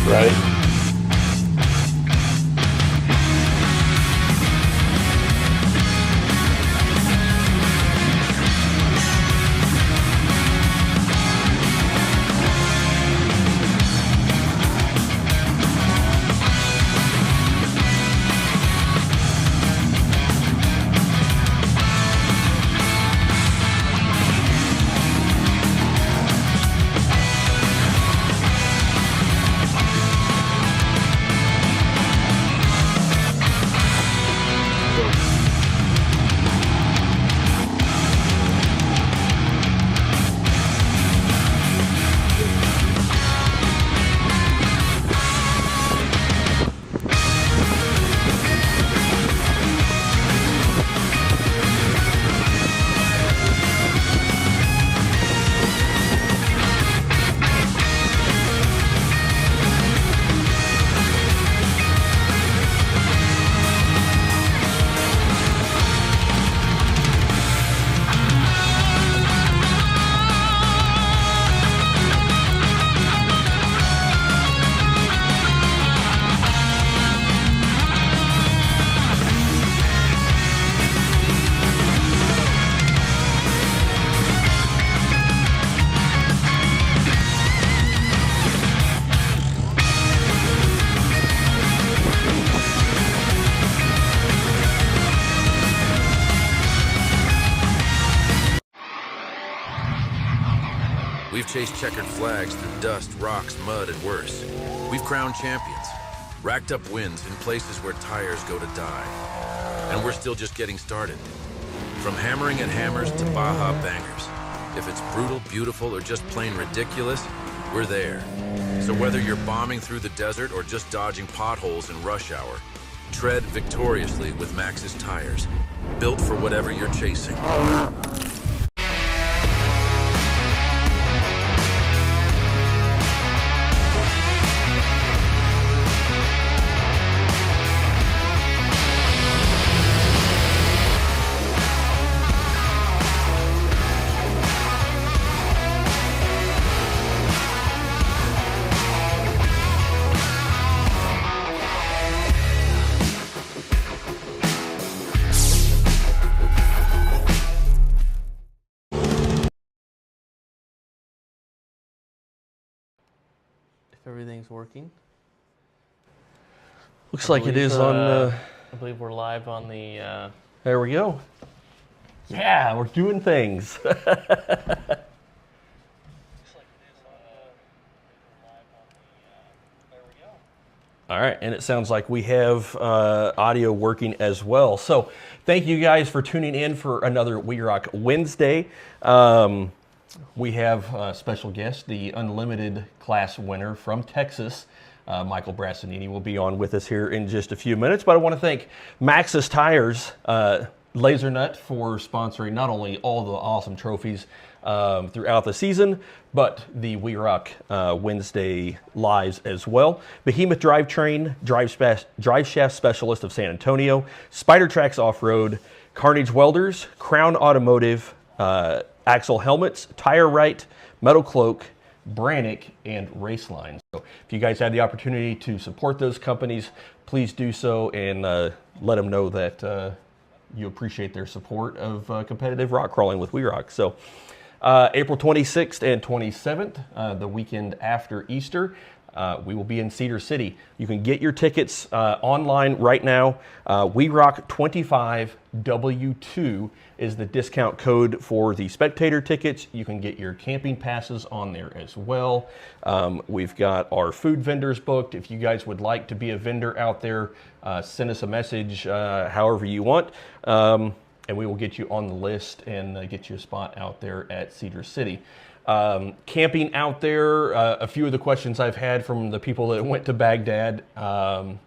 Right? We've chased checkered flags through dust, rocks, mud, and worse. We've crowned champions, racked up wins in places where tires go to die. And we're still just getting started. From hammering at hammers to Baja bangers. If it's brutal, beautiful, or just plain ridiculous, we're there. So whether you're bombing through the desert or just dodging potholes in rush hour, tread victoriously with Maxxis tires, built for whatever you're chasing. Everything's working. Looks like it is on... I believe we're live on the... There we go. Yeah, we're doing things. All right, and it sounds like we have audio working as well. So thank you guys for tuning in for another WERock Wednesday. We have a special guest, the Unlimited class winner from Texas. Micheal Brassanini will be on with us here in just a few minutes. But I want to thank Maxxis Tires, Laser Nut, for sponsoring not only all the awesome trophies throughout the season, but the WERock Wednesday lives as well. Behemoth Drivetrain, Drive Shaft Specialist of San Antonio, Spider Tracks Off-Road, Carnage Welders, Crown Automotive, Axle Helmets, Tire Right, Metal Cloak, Brannick, and Raceline. So if you guys had the opportunity to support those companies, please do so and let them know that you appreciate their support of competitive rock crawling with WERock. So April 26th and 27th, the weekend after Easter, we will be in Cedar City. You can get your tickets online right now. WERock25W2 is the discount code for the spectator tickets. You can get your camping passes on there as well. We've got our food vendors booked. If you guys would like to be a vendor out there, send us a message however you want. And we will get you on the list and get you a spot out there at Cedar City. Camping out there, a few of the questions I've had from the people that went to Baghdad, a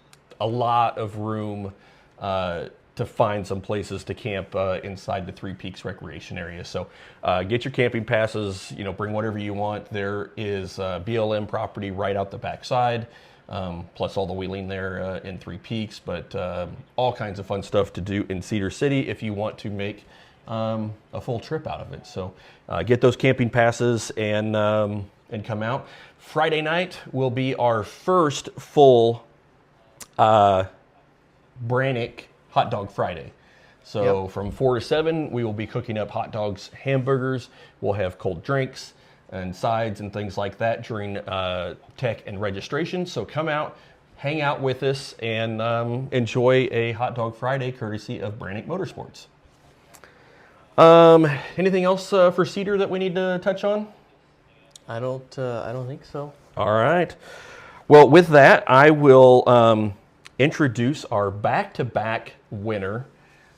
lot of room to find some places to camp inside the Three Peaks Recreation Area. So get your camping passes, bring whatever you want. There is BLM property right out the backside, plus all the wheeling there in Three Peaks, but all kinds of fun stuff to do in Cedar City if you want to make a full trip out of it. So get those camping passes and come out. Friday night will be our first full Brannick Hot Dog Friday. So from 4 to 7, we will be cooking up hot dogs, hamburgers. We'll have cold drinks and sides and things like that during tech and registration. So come out, hang out with us, and enjoy a Hot Dog Friday courtesy of Brannick Motorsports. Anything else for Cedar that we need to touch on? I don't think so. All right. Well, with that, I will introduce our back-to-back winner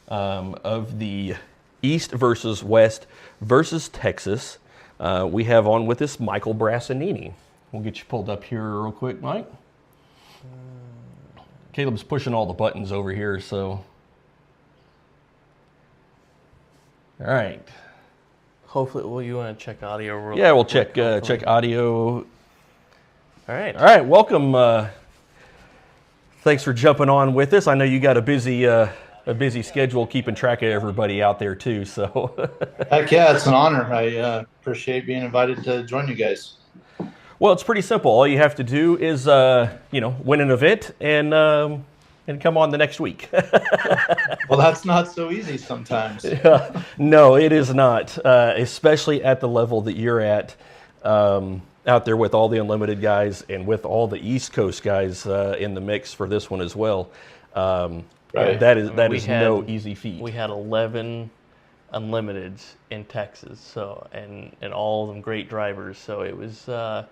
of the East versus West versus Texas. We have on with us Micheal Brassanini. We'll get you pulled up here real quick, Mike. Caleb's pushing all the buttons over here, so. All right. Hopefully, well, you want to check audio? Yeah, we'll check audio. All right. All right, welcome. Thanks for jumping on with us. I know you got a busy schedule keeping track of everybody out there too. So. Heck yeah, it's an honor. I appreciate being invited to join you guys. Well, it's pretty simple. All you have to do is win an event and come on the next week. Well, that's not so easy sometimes. No, it is not, especially at the level that you're at. Out there with all the Unlimited guys and with all the East Coast guys in the mix for this one as well. Right. That is no easy feat. We had 11 Unlimiteds in Texas, so and all of them great drivers. So it was a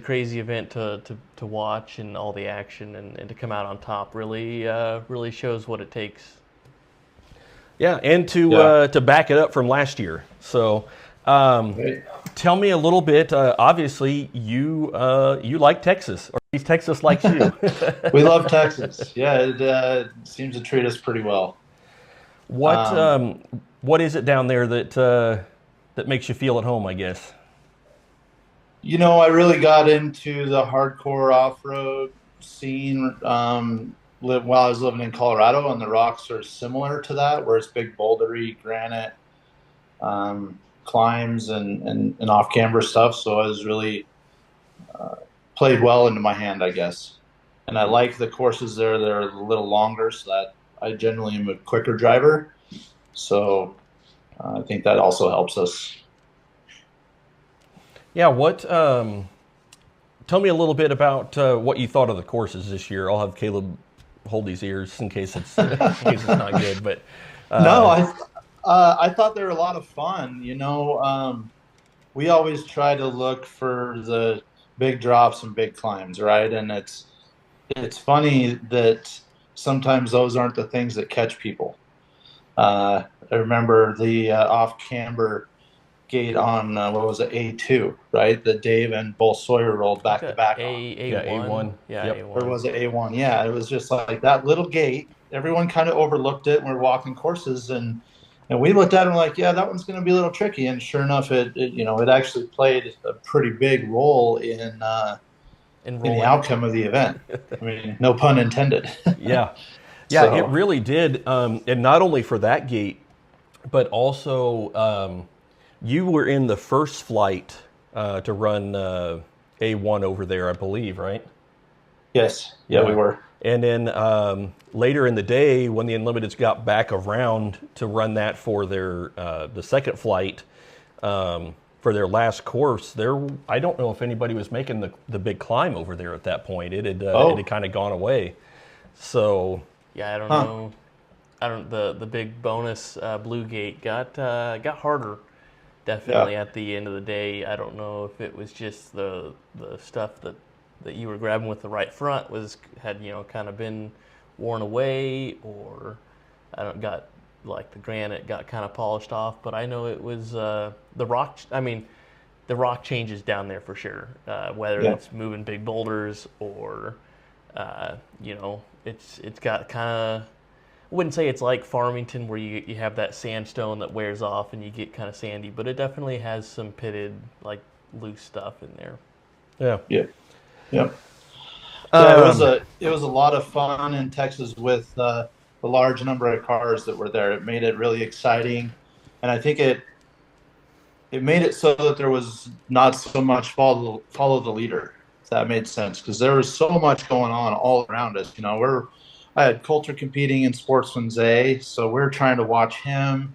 crazy event to watch, and all the action and to come out on top really shows what it takes. Yeah, and to back it up from last year. So. Tell me a little bit. Obviously, you like Texas, or at least Texas likes you. We love Texas. Yeah, it seems to treat us pretty well. What is it down there that makes you feel at home, I guess? I really got into the hardcore off-road scene while I was living in Colorado, and the rocks are similar to that, where it's big bouldery, granite. Climbs and off-camber stuff, so I was really played well into my hand, I guess. And I like the courses there. They're a little longer, so that I generally am a quicker driver. So I think that also helps us. Yeah, tell me a little bit about what you thought of the courses this year. I'll have Caleb hold his ears in case it's not good. But no, I thought they were a lot of fun. We always try to look for the big drops and big climbs, right? And it's funny that sometimes those aren't the things that catch people. I remember the off-camber gate on, A2, right? That Dave and Bull Sawyer rolled back to back on. A1. Yeah, Yep. A1. Or was it A1? Yeah, it was just like that little gate. Everyone kind of overlooked it when we were walking courses, and we looked at it and like, yeah, that one's going to be a little tricky. And sure enough, it actually played a pretty big role in the outcome of the event. I mean, no pun intended. Yeah, It really did. And not only for that gate, but also you were in the first flight to run A1 over there, I believe, right? Yes. Yeah, we were. And then later in the day, when the Unlimiteds got back around to run that for their the second flight for their last course, I don't know if anybody was making the big climb over there at that point. It had kind of gone away. So yeah, I don't know. The big bonus blue gate got harder. Definitely at the end of the day. I don't know if it was just the stuff that you were grabbing with the right front had kind of been worn away, or got like the granite got kind of polished off. But I know it was the rock. I mean, the rock changes down there for sure. Whether it's moving big boulders or it's got kind of. I wouldn't say it's like Farmington where you have that sandstone that wears off and you get kind of sandy, but it definitely has some pitted, like loose stuff in there. Yeah. Yep. It was a lot of fun in Texas with the large number of cars that were there. It made it really exciting, and I think it made it so that there was not so much follow the leader. If that made sense, because there was so much going on all around us. I had Coulter competing in Sportsman's A, so we're trying to watch him,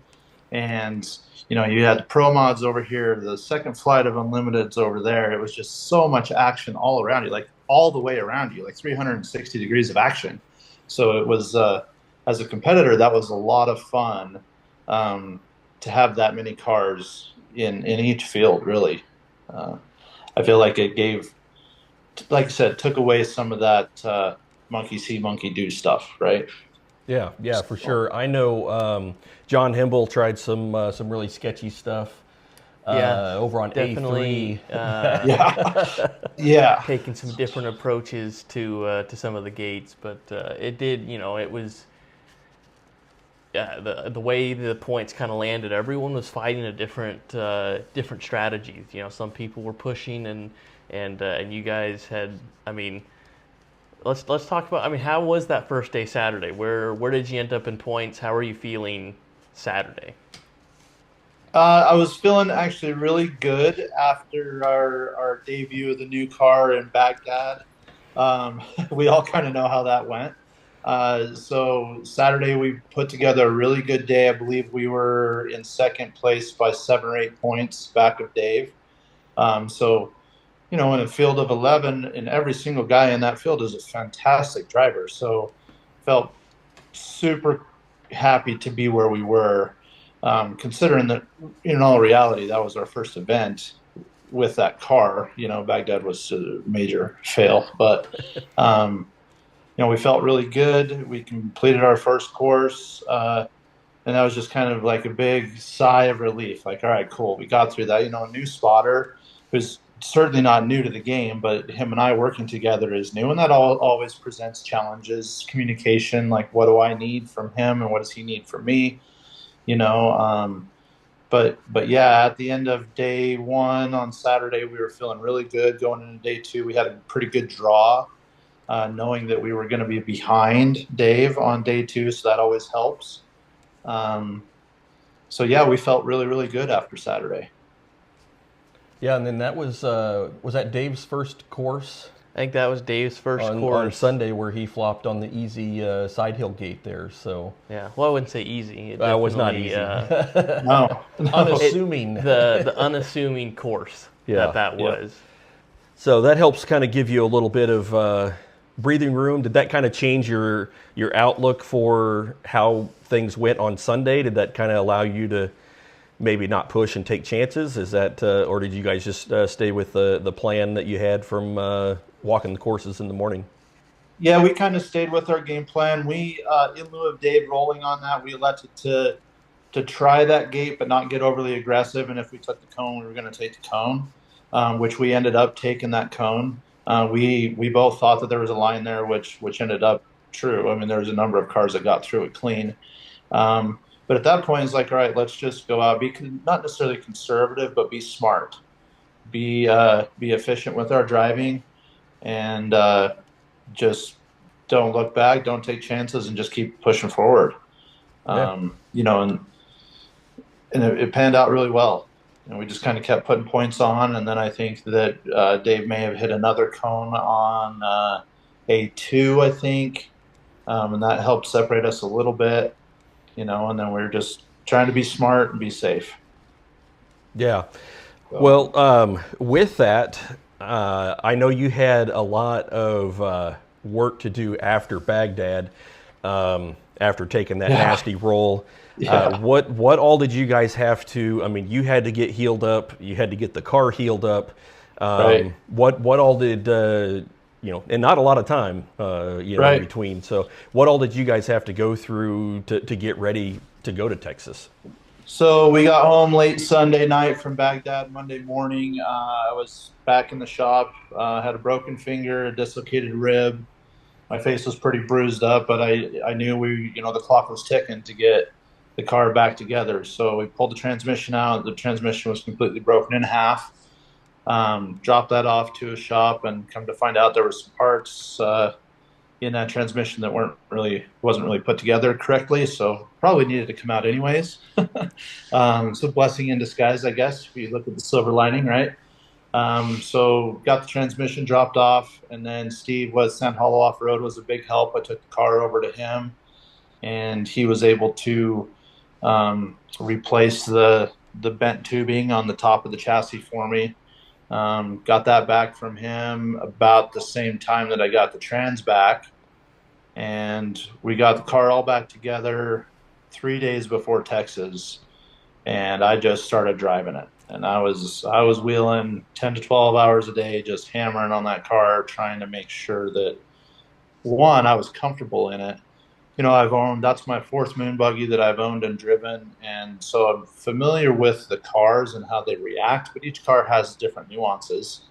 and you had the Pro Mods over here, the second flight of Unlimiteds over there. It was just so much action all around you, like all the way around you, like 360 degrees of action. So it was, as a competitor, that was a lot of fun, to have that many cars in each field. Really, I feel like it gave, like I said, took away some of that monkey see, monkey do stuff, right? Yeah, for sure. I know John Himble tried some really sketchy stuff Yeah, over on definitely Yeah, yeah, taking some different approaches to some of the gates, but it did, it was the way the points kind of landed. Everyone was fighting a different strategies. Some people were pushing, and you guys had. I mean, let's talk about. I mean, how was that first day Saturday? Where did you end up in points? How are you feeling Saturday? I was feeling actually really good after our debut of the new car in Baghdad. We all kind of know how that went. So Saturday we put together a really good day. I believe we were in second place by 7 or 8 points back of Dave. So in a field of 11, and every single guy in that field is a fantastic driver. So felt super happy to be where we were, considering that in all reality that was our first event with that car. Baghdad was a major fail, but we felt really good. We completed our first course, and that was just kind of like a big sigh of relief. Like, all right, cool, we got through that. A new spotter who's certainly not new to the game, but him and I working together is new, and that always presents challenges. Communication, like, what do I need from him, and what does he need from me? You know, but yeah, at the end of day one on Saturday, we were feeling really good. Going into day two, we had a pretty good draw, knowing that we were going to be behind Dave on day two, so that always helps. Um, so yeah, we felt really, really good after Saturday. Yeah, and then that was that Dave's first course I think that was Dave's first on course. Sunday where he flopped on the easy side hill gate there. So Yeah, well, I wouldn't say easy. It was not definitely, easy. No, no. Unassuming. The unassuming course Yeah, that yeah. was. So that helps kind of give you a little bit of breathing room. Did that kind of change your outlook for how things went on Sunday? Did that kind of allow you to maybe not push and take chances? Is that, or did you guys just stay with the plan that you had from walking the courses in the morning? Yeah, we kind of stayed with our game plan. We, in lieu of Dave rolling on that, we elected to try that gate, but not get overly aggressive. And if we took the cone, we were going to take the cone, which we ended up taking that cone. We both thought that there was a line there, which ended up true. I mean, there was a number of cars that got through it clean. But at that point, it's like, all right, let's just go out, be not necessarily conservative, but be smart, be efficient with our driving, and just don't look back, don't take chances, and just keep pushing forward. Yeah. And it panned out really well. We just kind of kept putting points on, and then I think that Dave may have hit another cone on A2, I think, and that helped separate us a little bit. And then we're just trying to be smart and be safe. Yeah. So, Well, with that, I know you had a lot of work to do after Baghdad, after taking that nasty roll. Yeah. What all did you guys have to? I mean, you had to get healed up. You had to get the car healed up. Right. What all did and not a lot of time, Right. in between. So, what all did you guys have to go through to get ready to go to Texas? So we got home late Sunday night from Baghdad. Monday morning, I was back in the shop. Had a broken finger, a dislocated rib. My face was pretty bruised up, but I knew the clock was ticking to get the car back together. So we pulled the transmission out. The transmission was completely broken in half. Dropped that off to a shop, and come to find out there were some parts, in that transmission that wasn't really put together correctly, so probably needed to come out anyways. It's a blessing in disguise, I guess, if you look at the silver lining, right? So got the transmission dropped off, and then Steve was Sand Hollow Off Road was a big help. I took the car over to him, and he was able to replace the bent tubing on the top of the chassis for me. Got that back from him about the same time that I got the trans back, and we got the car all back together 3 days before Texas, and I just started driving it. And I was wheeling 10 to 12 hours a day, just hammering on that car, trying to make sure that one, I was comfortable in it. That's my fourth moon buggy that I've owned and driven. And so I'm familiar with the cars and how they react, but each car has different nuances.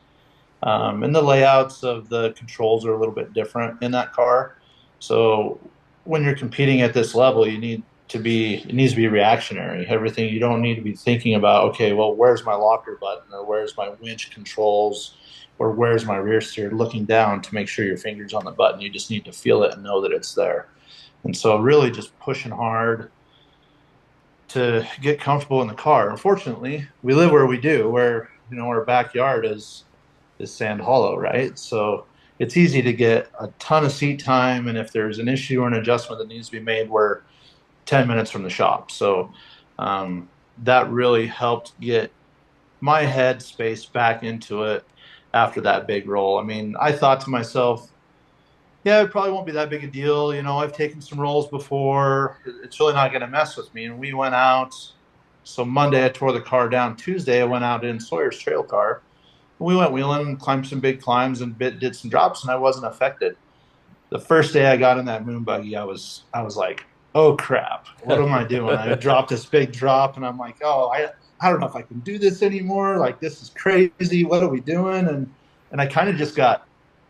And the layouts of the controls are a little bit different in that car. So when you're competing at this level, it needs to be reactionary. Everything, you don't need to be thinking about, okay, well, where's my locker button, or where's my winch controls, or where's my rear steer, looking down to make sure your finger's on the button. You just need to feel it and know that it's there. And so really just pushing hard to get comfortable in the car. Unfortunately, we live where we do, where, our backyard is Sand Hollow, right? So it's easy to get a ton of seat time, and if there's an issue or an adjustment that needs to be made, we're 10 minutes from the shop. So that really helped get my head space back into it after that big roll. I mean, I thought to myself, yeah, it probably won't be that big a deal. I've taken some rolls before. It's really not going to mess with me. And we went out. So Monday, I tore the car down. Tuesday, I went out in Sawyer's trail car. We went wheeling and climbed some big climbs and did some drops, and I wasn't affected. The first day I got in that moon buggy, I was like, oh crap, what am I doing? I dropped this big drop, and I'm like, oh, I don't know if I can do this anymore. Like, this is crazy. What are we doing? And I kind of just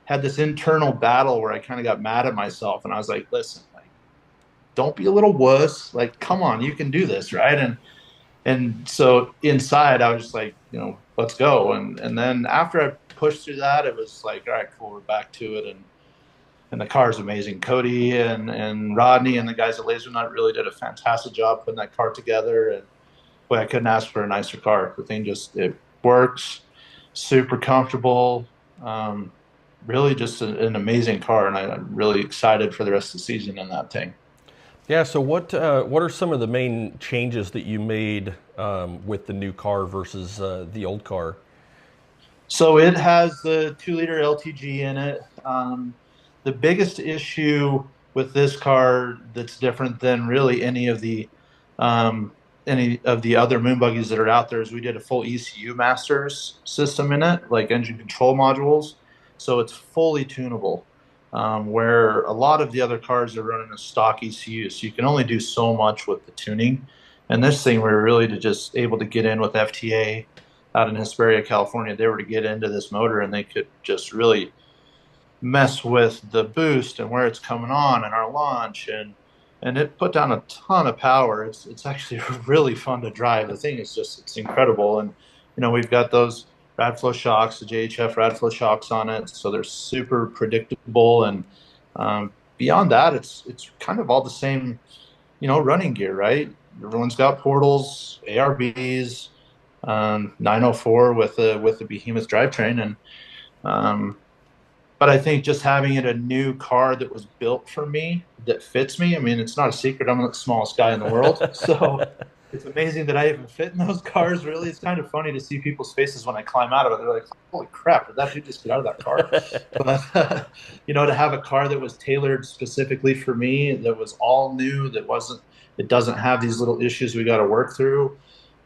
had this internal battle where I kind of got mad at myself, and I was like, listen, like, don't be a little wuss. Like, come on, you can do this, right? And so inside, I was just like, let's go. And then after I pushed through that, it was like, all right, cool, we're back to it. And the car is amazing. Cody and Rodney and the guys at Laser Nut really did a fantastic job putting that car together. And boy, I couldn't ask for a nicer car. The thing it works, super comfortable. Really just an amazing car, and I'm really excited for the rest of the season in that thing. Yeah, so what are some of the main changes that you made with the new car versus the old car? So it has the 2-liter LTG in it. The biggest issue with this car that's different than really any of the other moon buggies that are out there is we did a full ECU masters system in it, like engine control modules. So it's fully tunable, where a lot of the other cars are running a stock ECU. So you can only do so much with the tuning. And this thing, we were really just able to get in with FTA out in Hesperia, California. They were to get into this motor, and they could just really mess with the boost and where it's coming on and our launch, and it put down a ton of power. It's actually really fun to drive. The thing is it's incredible. And we've got those Radflow shocks, the JHF Radflow shocks on it, so they're super predictable. And beyond that, it's kind of all the same, running gear, right? Everyone's got portals, ARBs, 904 with the Behemoth drivetrain, and but I think just having it a new car that was built for me, that fits me. I mean, it's not a secret, I'm the smallest guy in the world. So it's amazing that I even fit in those cars, really. It's kind of funny to see people's faces when I climb out of it. They're like, holy crap, did that dude just get out of that car? But, to have a car that was tailored specifically for me, that was all new, it doesn't have these little issues we got to work through.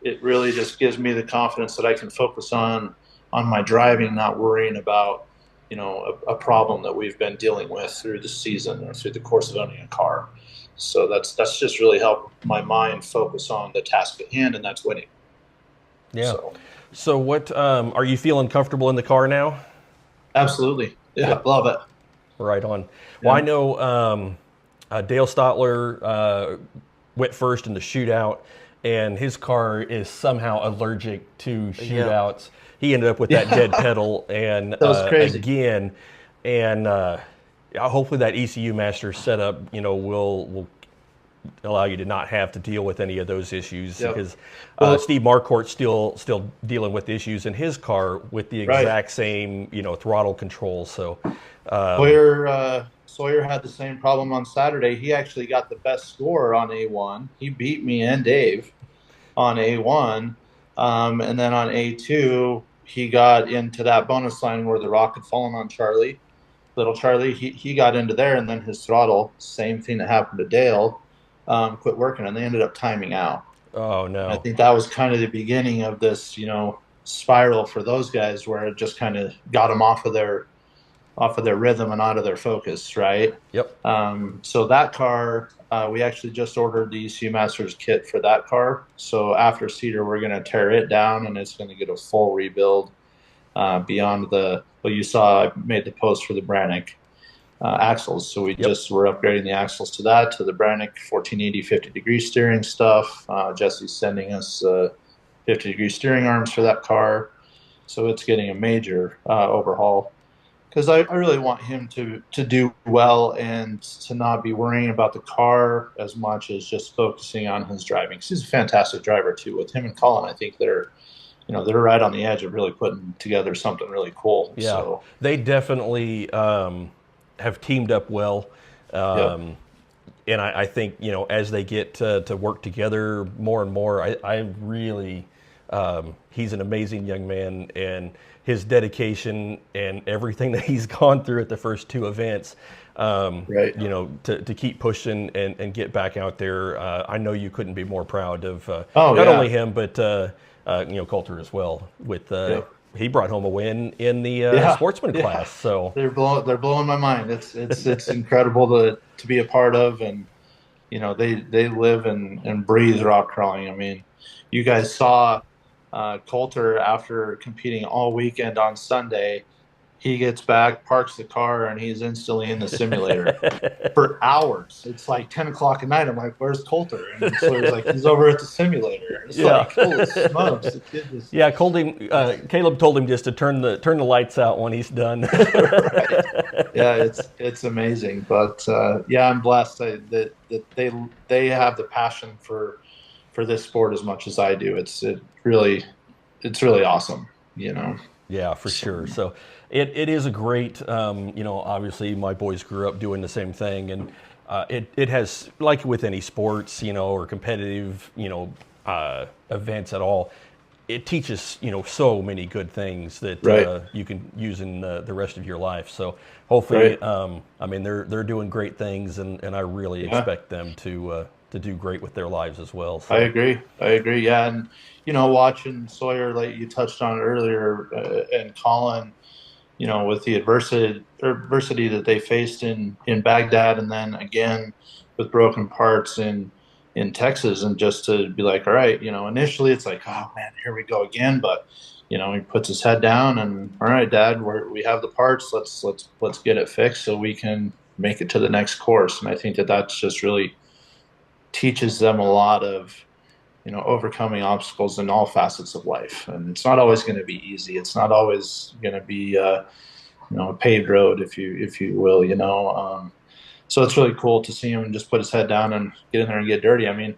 It really just gives me the confidence that I can focus on my driving, not worrying about a problem that we've been dealing with through the season or through the course of owning a car. So that's just really helped my mind focus on the task at hand, and that's winning. Yeah. So what are you feeling comfortable in the car now? Absolutely. Yeah, love it. Right on. Well, I know Dale Stotler went first in the shootout, and his car is somehow allergic to shootouts. Yeah. He ended up with that dead pedal, and that was crazy. Again, and hopefully that ECU Master setup, will allow you to not have to deal with any of those issues Yep. because Well, Steve Marquardt's still dealing with issues in his car with the right. exact same throttle control. So Sawyer had the same problem on Saturday. He actually got the best score on A1. He beat me and Dave on A1. And then on A2, he got into that bonus line where the rock had fallen on Charlie. Little Charlie, he got into there, and then his throttle, same thing that happened to Dale, quit working, and they ended up timing out. oh And I no, think that was kind of the beginning of this, spiral for those guys where it just kind of got them off of their rhythm and out of their focus, right? yep, So that car, we actually just ordered the ECU Masters kit for that car. So after Cedar, we're going to tear it down and it's going to get a full rebuild beyond what you saw. I made the post for the Brannick axles. So yep. we're upgrading the axles to the Brannick 1480 50-degree steering stuff. Jesse's sending us 50-degree steering arms for that car. So it's getting a major overhaul because I really want him to do well and to not be worrying about the car as much as just focusing on his driving. 'Cause he's a fantastic driver too. With him and Colin, I think they're right on the edge of really putting together something really cool. Yeah, So they definitely have teamed up well. yep, And I think as they get to work together more and more, I really he's an amazing young man, and his dedication and everything that he's gone through at the first two events, right. to keep pushing and get back out there. I know you couldn't be more proud of Oh not yeah, only him but Coulter as well. With yep. he brought home a win in the Yeah, sportsman yeah. class. So They're blowing my mind. It's incredible to be a part of, and they live and breathe rock crawling. I mean, you guys saw Coulter after competing all weekend on Sunday. He gets back, parks the car, and he's instantly in the simulator for hours. It's like 10 o'clock at night. I'm like, "Where's Coulter?" And so he's like, "He's over at the simulator." It's yeah. like, holy smokes, the kid just Yeah, Caleb told him just to turn the lights out when he's done. right. Yeah, it's amazing. But yeah, I'm blessed that they have the passion for this sport as much as I do. It's really awesome. Yeah, for So, sure. So it is a great, obviously my boys grew up doing the same thing, and it has, like with any sports, or competitive, events at all, it teaches, so many good things that right, you can use in the rest of your life. So hopefully, right. I mean, they're doing great things, and I really Yeah, expect them to do great with their lives as well. I So agree. I agree. Yeah, and watching Sawyer, like you touched on earlier, and Colin, with the adversity that they faced in Baghdad, and then again with broken parts in Texas, and just to be like, all right, initially it's like, oh man, here we go again, but he puts his head down and, all right, Dad, we have the parts. Let's get it fixed so we can make it to the next course. And I think that's just really teaches them a lot of overcoming obstacles in all facets of life. And it's not always going to be easy. It's not always going to be a paved road, if you will. So it's really cool to see him just put his head down and get in there and get dirty. I mean,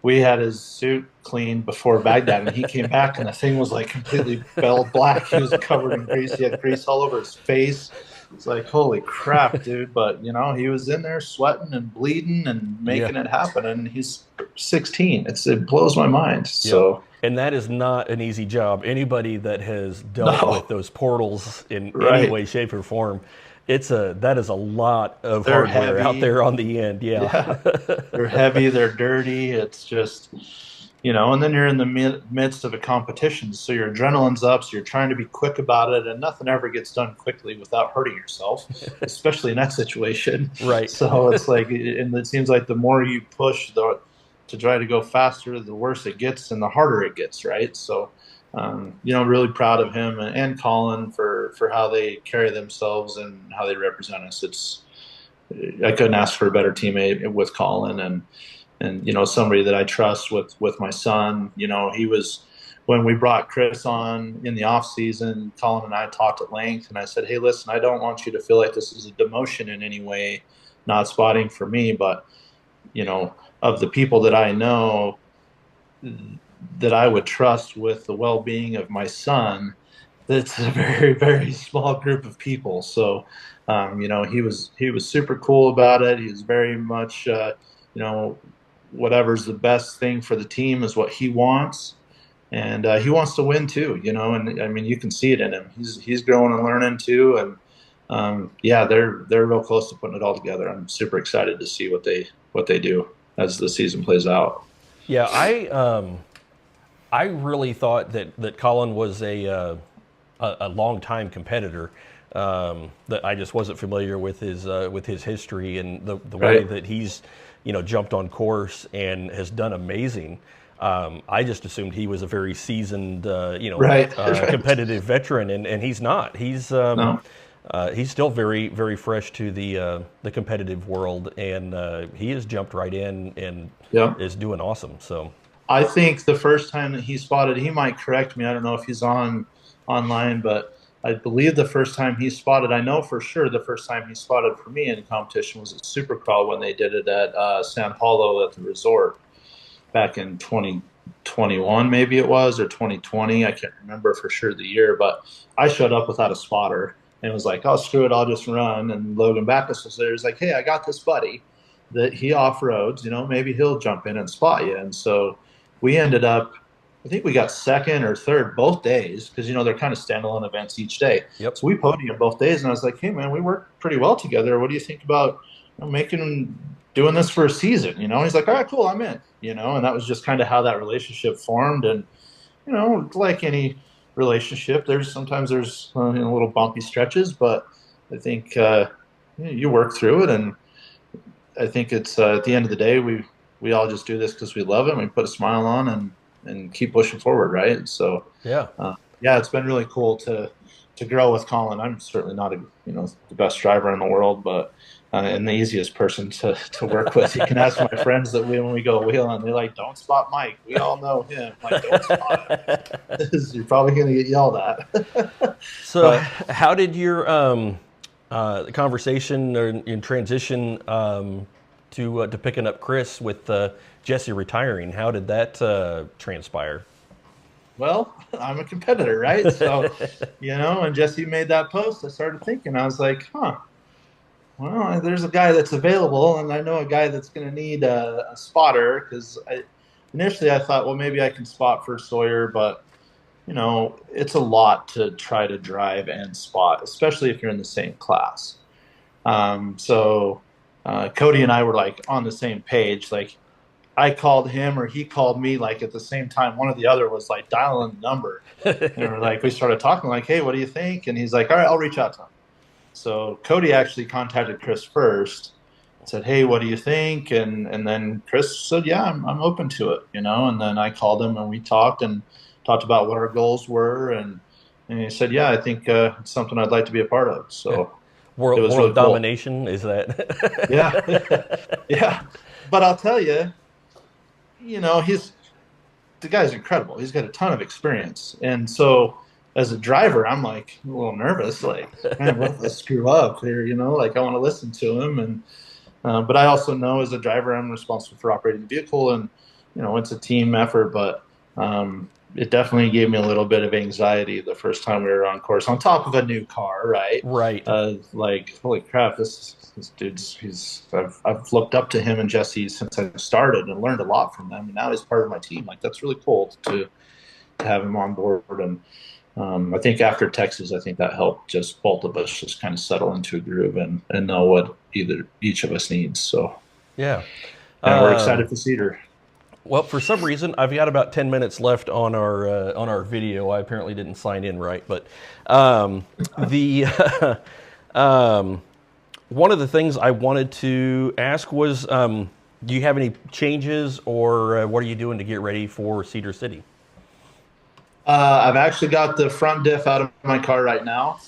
we had his suit cleaned before Baghdad, and he came back, and the thing was like completely belled black. He was covered in grease. He had grease all over his face. It's like, holy crap, dude. But, he was in there sweating and bleeding and yeah. making it happen. And he's 16. It blows my mind. Yep. So, And that is not an easy job. Anybody that has dealt with no, those portals in any right. way, shape, or form, that is a lot of They're hardware out heavy. there on the end. Yeah. Yeah. They're heavy. They're dirty. It's just, and then you're in the midst of a competition. So your adrenaline's up. So you're trying to be quick about it. And nothing ever gets done quickly without hurting yourself, especially in that situation. Right. So it's like, and it seems like the more you push to try to go faster, the worse it gets and the harder it gets. Right. So, really proud of him and Colin for how they carry themselves and how they represent us. I couldn't ask for a better teammate with Colin and somebody that I trust with my son. He was when we brought Chris on in the off season, Colin and I talked at length, and I said, "Hey, listen, I don't want you to feel like this is a demotion in any way, not spotting for me, but of the people that I know that I would trust with the well-being of my son, that's a very, very small group of people." So, he was super cool about it. He was very much, whatever's the best thing for the team is what he wants, and he wants to win too. And I mean, you can see it in him. He's growing and learning too, and yeah, they're real close to putting it all together. I'm super excited to see what they do as the season plays out. Yeah, I really thought that Colin was a longtime competitor. That I just wasn't familiar with his history and the way that he's jumped on course and has done amazing. I just assumed he was a very seasoned Right. competitive veteran, and he's not. No. He's still very, very fresh to the competitive world, and he has jumped right in and Yep. is doing awesome. So I think the first time that he spotted, he might correct me. I don't know if he's online, but I believe the first time he spotted, I know for sure the first time he spotted for me in competition was at Supercrawl when they did it at San Paulo at the resort back in 2021, maybe it was, or 2020. I can't remember for sure the year, but I showed up without a spotter and was like, "Oh, screw it, I'll just run." And Logan Backus was there. He's like, "Hey, I got this buddy that he off roads, maybe he'll jump in and spot you." And so we ended up, I think we got second or third both days because, they're kind of standalone events each day. Yep. So we podiumed both days. And I was like, "Hey, man, we work pretty well together. What do you think about doing this for a season?" He's like, "All right, cool, I'm in." And that was just kind of how that relationship formed. And, like any relationship, sometimes there's little bumpy stretches, but I think you work through it. And I think it's at the end of the day, we all just do this because we love it. And we put a smile on and keep pushing forward, right? So yeah, yeah, it's been really cool to grow with Colin. I'm certainly not the best driver in the world, but and the easiest person to work with. You can ask my friends that when we go wheeling, they're like, "Don't spot Mike. We all know him. Like, don't spot him. You're probably going to get yelled at." So how did your conversation or in transition to picking up Chris with Jesse retiring? How did that transpire? Well, I'm a competitor, right? So, when Jesse made that post, I started thinking, I was like, well, there's a guy that's available, and I know a guy that's going to need a spotter because initially I thought, well, maybe I can spot for Sawyer, but, it's a lot to try to drive and spot, especially if you're in the same class. So Cody and I were like on the same page. Like I called him or he called me like at the same time. One or the other was like dialing the number. And we started talking like, "Hey, what do you think?" And he's like, "All right, I'll reach out to him." So Cody actually contacted Chris first, said, "Hey, what do you think?" And then Chris said, "Yeah, I'm open to it," And then I called him and we talked about what our goals were. And he said, "Yeah, I think it's something I'd like to be a part of." So World, it was world really cool. domination, is that? Yeah. Yeah. But I'll tell you, the guy's incredible. He's got a ton of experience. And so as a driver, I'm like a little nervous, like, man, what if I screw up here? Like I want to listen to him. And, but I also know as a driver, I'm responsible for operating the vehicle and, it's a team effort, but, it definitely gave me a little bit of anxiety the first time we were on course on top of a new car. Right. Right. Like, holy crap, this dude's, I've looked up to him and Jesse since I started and learned a lot from them. And now he's part of my team. Like, that's really cool to have him on board. And I think after Texas, I think that helped just both of us just kind of settle into a groove and know what each of us needs. So yeah, we're excited for Cedar. Well, for some reason, I've got about 10 minutes left on our video. I apparently didn't sign in right, but the one of the things I wanted to ask was, do you have any changes, or what are you doing to get ready for Cedar City? I've actually got the front diff out of my car right now.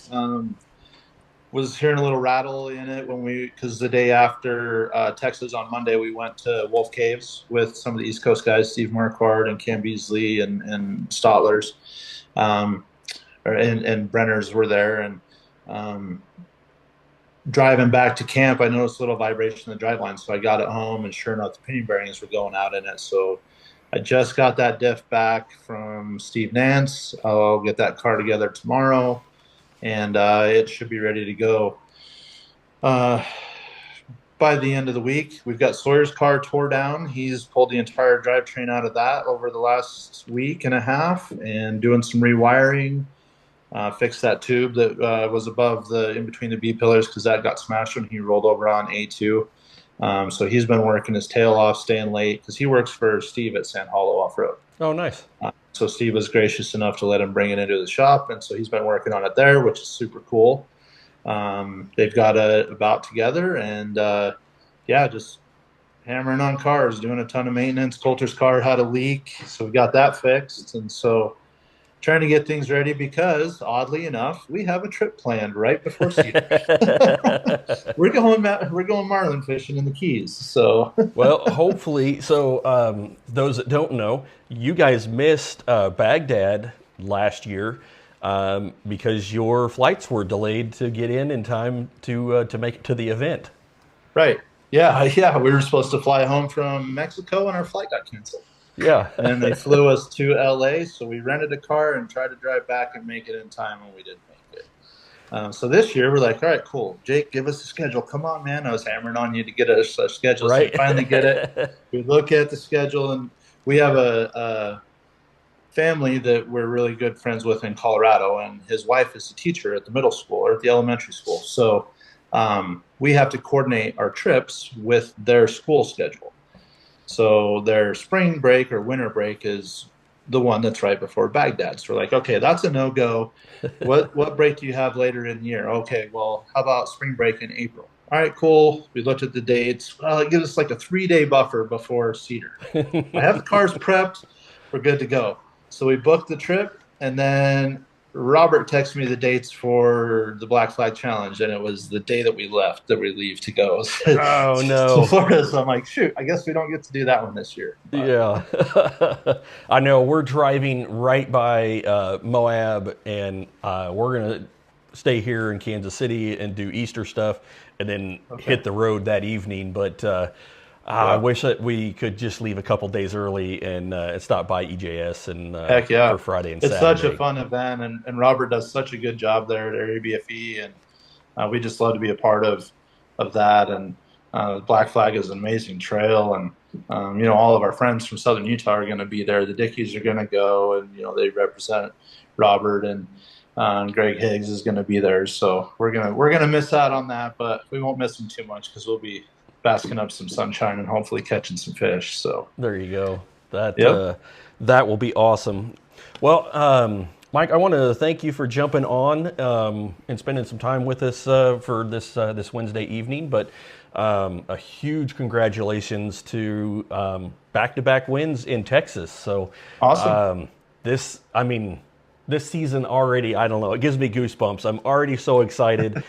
was hearing a little rattle in it because the day after Texas on Monday, we went to Wolf Caves with some of the East Coast guys, Steve Marquardt and Cam Beasley and Stotlers, um, and Brenners were there. And um, driving back to camp, I noticed a little vibration in the driveline. So I got it home, and sure enough, the pinion bearings were going out in it. So I just got that diff back from Steve Nance. I'll get that car together tomorrow, and it should be ready to go uh, by the end of the week. We've got Sawyer's car tore down. He's pulled the entire drivetrain out of that over the last week and a half and doing some rewiring. Fixed that tube that was above in between the B pillars because that got smashed when he rolled over on A2. So he's been working his tail off, staying late because he works for Steve at Sand Hollow Off Road. Oh, nice. So Steve was gracious enough to let him bring it into the shop, and so he's been working on it there, which is super cool. They've got it about together, and yeah, just hammering on cars, doing a ton of maintenance. Coulter's car had a leak, so we got that fixed, and so trying to get things ready because, oddly enough, we have a trip planned right before Cedar. we're going marlin fishing in the Keys. So, well, hopefully. So, those that don't know, you guys missed Baghdad last year because your flights were delayed to get in time to make it to the event. Right. Yeah. We were supposed to fly home from Mexico, and our flight got canceled. Yeah. And they flew us to LA, so we rented a car and tried to drive back and make it in time, and we didn't make it. So this year we're like, all right, cool. Jake, give us a schedule. Come on, man. I was hammering on you to get us a schedule. Right. So we finally get it. We look at the schedule, and we have a family that we're really good friends with in Colorado, and his wife is a teacher at the middle school or at the elementary school. So we have to coordinate our trips with their school schedule. So their spring break or winter break is the one that's right before Baghdad. So we're like, okay, that's a no-go. What break do you have later in the year? Okay, well, how about spring break in April? All right, cool. We looked at the dates. Well, it gives us like a 3-day buffer before Cedar. I have the cars prepped. We're good to go. So we booked the trip, and then Robert texted me the dates for the Black Flag Challenge, and it was the day that we leave to go. Oh, no. To Florida. So I'm like, shoot, I guess we don't get to do that one this year. But, yeah. I know. We're driving right by Moab, and we're going to stay here in Kansas City and do Easter stuff and then hit the road that evening. But I wish that we could just leave a couple days early and stop by EJS and heck yeah. for Friday and It's Saturday. such a fun event, and Robert does such a good job there at Area BFE, and we just love to be a part of that. And Black Flag is an amazing trail, and all of our friends from Southern Utah are going to be there. The Dickies are going to go, and they represent Robert, and Greg Higgs is going to be there. So we're gonna miss out on that, but we won't miss him too much because we'll be basking up some sunshine and hopefully catching some fish. So there you go. That will be awesome. Well, Mike, I want to thank you for jumping on and spending some time with us for this Wednesday evening. But a huge congratulations to back-to-back wins in Texas. So awesome. This season already, I don't know, it gives me goosebumps. I'm already so excited.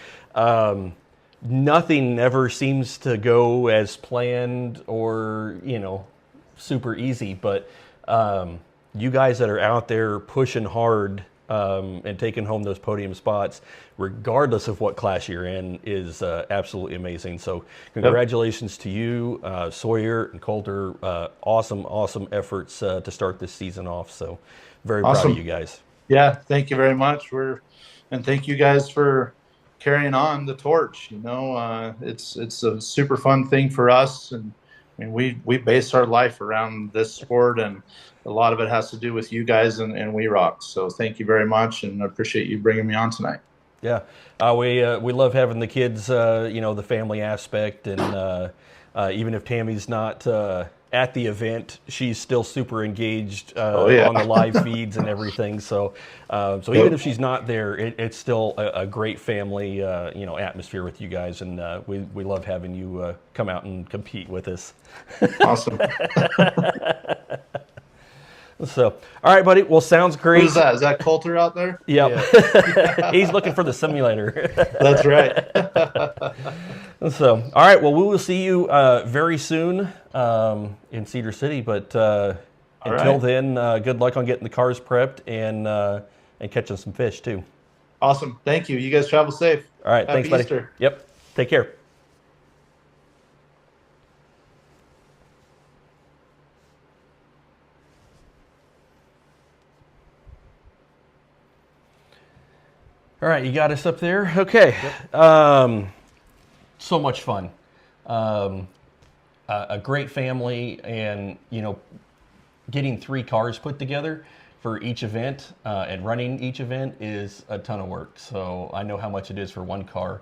Nothing ever seems to go as planned or, super easy. But you guys that are out there pushing hard and taking home those podium spots, regardless of what class you're in, is absolutely amazing. So congratulations to you, Sawyer and Coulter. Awesome efforts to start this season off. So very proud of you guys. Yeah, thank you very much. And thank you guys for carrying on the torch. It's a super fun thing for us, and we base our life around this sport, and a lot of it has to do with you guys and WERock. So thank you very much, and I appreciate you bringing me on tonight. Yeah, we love having the kids, the family aspect, and even if Tammy's not at the event, she's still super engaged on the live feeds and everything. So even if she's not there, it's still a great family, atmosphere with you guys, and we love having you come out and compete with us. Awesome. So, all right, buddy. Well, sounds great. Who's that? Is that Coulter out there? Yep. Yeah. He's looking for the simulator. That's right. So, all right. Well, we will see you very soon in Cedar City. But until then, good luck on getting the cars prepped and catching some fish too. Awesome. Thank you. You guys travel safe. All right. Happy Thanks, buddy. Easter. Yep. Take care. All right, you got us up there? Okay. Yep. So much fun. A great family, and, getting 3 cars put together for each event and running each event is a ton of work. So I know how much it is for one car.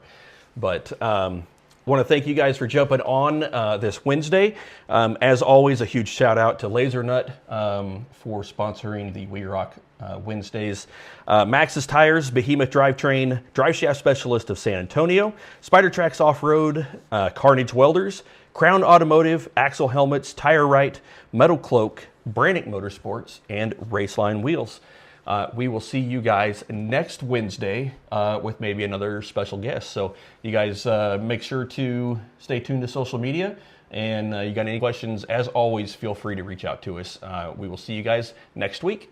But want to thank you guys for jumping on this Wednesday. As always, a huge shout out to Laser Nut for sponsoring the WERock Wednesdays. Maxxis Tires, Behemoth Drivetrain, Drive Shaft Specialist of San Antonio, Spider Tracks Off-Road, Carnage Welders, Crown Automotive, Axle Helmets, Tire Right, Metal Cloak, Brannick Motorsports, and Raceline Wheels. We will see you guys next Wednesday with maybe another special guest. So you guys make sure to stay tuned to social media. And you got any questions, as always, feel free to reach out to us. We will see you guys next week.